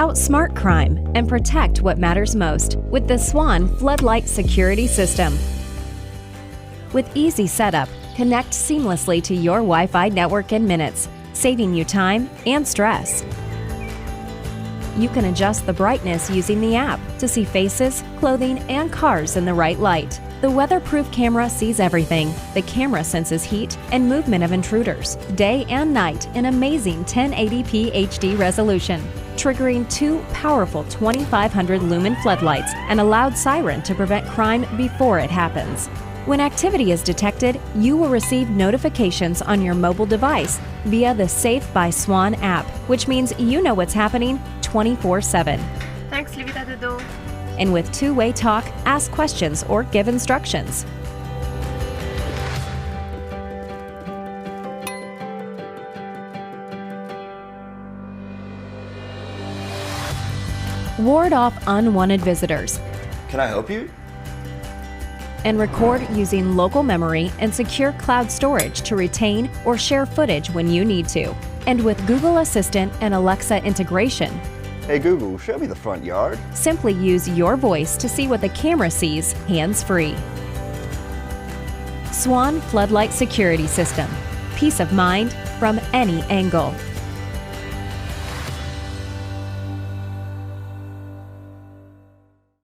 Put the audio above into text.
Outsmart crime and protect what matters most with the Swann Floodlight security system. With easy setup, connect seamlessly to your Wi-Fi network in minutes, saving you time and stress. You can adjust the brightness using the app to see faces, clothing, and cars in the right light. The weatherproof camera sees everything. The camera senses heat and movement of intruders, day and night in amazing 1080p HD resolution, triggering two powerful 2500 lumen floodlights and a loud siren to prevent crime before it happens. When activity is detected, you will receive notifications on your mobile device via the Safe by Swann app, which means you know what's happening 24/7. Thanks, Livita Dodo. And with two-way talk, ask questions or give instructions. Ward off unwanted visitors. Can I help you? And record using local memory and secure cloud storage to retain or share footage when you need to. And with Google Assistant and Alexa integration, Hey Google, show me the front yard. simply use your voice to see what the camera sees hands-free. Swann Floodlight Security System. Peace of mind from any angle.